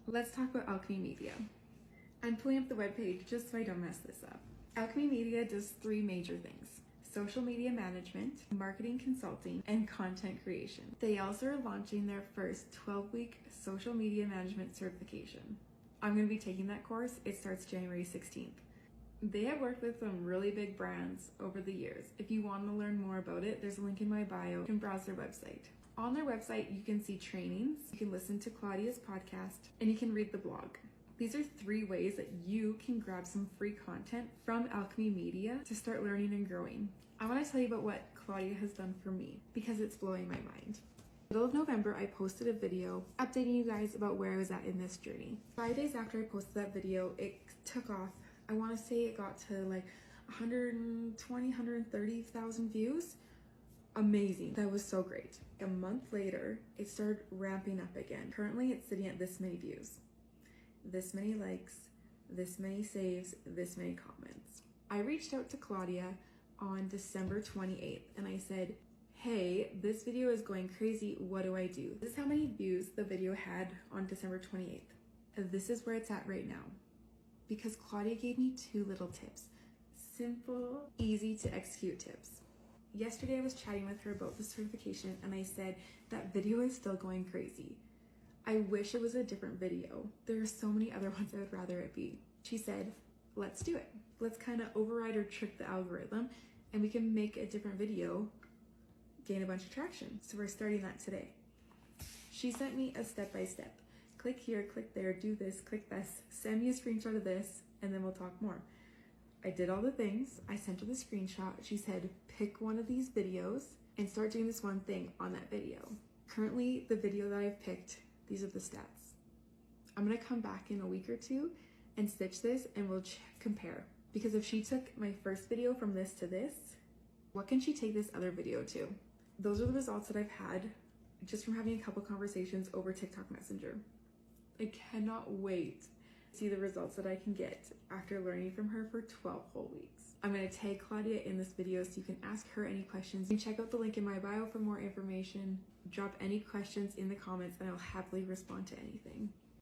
Let's talk about Alchemi Media. I'm pulling up the webpage just so I don't mess this up. Alchemi Media does 3 major things: social media management, marketing consulting, and content creation. They also are launching their first 12-week social media management certification. I'm going to be taking that course. It starts January 16th. They have worked with some really big brands over the years. If you want to learn more about it, there's a link in my bio. You can browse their website. On their website, you can see trainings, you can listen to Claudia's podcast, and you can read the blog. These are 3 ways that you can grab some free content from Alchemi Media to start learning and growing. I want to tell you about what Claudia has done for me because it's blowing my mind. Middle of November, I posted a video updating you guys about where I was at in this journey. 5 days after I posted that video, it took off. I want to say it got to like 120, 130,000 views. Amazing. That was so great. A month later, it started ramping up again. Currently, it's sitting at this many views, this many likes, this many saves, this many comments. I reached out to Claudia on December 28th and I said, hey, this video is going crazy. What do I do? This is how many views the video had on December 28th. This is where it's at right now because Claudia gave me 2 little tips. Simple, easy to execute tips. Yesterday I was chatting with her about the certification and I said that video is still going crazy. I wish it was a different video. There are so many other ones I would rather it be. She said, let's do it. Let's kind of override or trick the algorithm and we can make a different video, gain a bunch of traction. So we're starting that today. She sent me a step-by-step. Click here, click there, do this, click this, send me a screenshot of this, and then we'll talk more. I did all the things. I sent her the screenshot. She said, pick one of these videos and start doing this one thing on that video. Currently, the video that I've picked, these are the stats. I'm gonna come back in a week or 2 and stitch this and we'll compare. Because if she took my first video from this to this, what can she take this other video to? Those are the results that I've had just from having a couple conversations over TikTok Messenger. I cannot wait to see the results that I can get after learning from her for 12 whole weeks. I'm going to tag Claudia in this video so you can ask her any questions. You can check out the link in my bio for more information. Drop any questions in the comments and I'll happily respond to anything.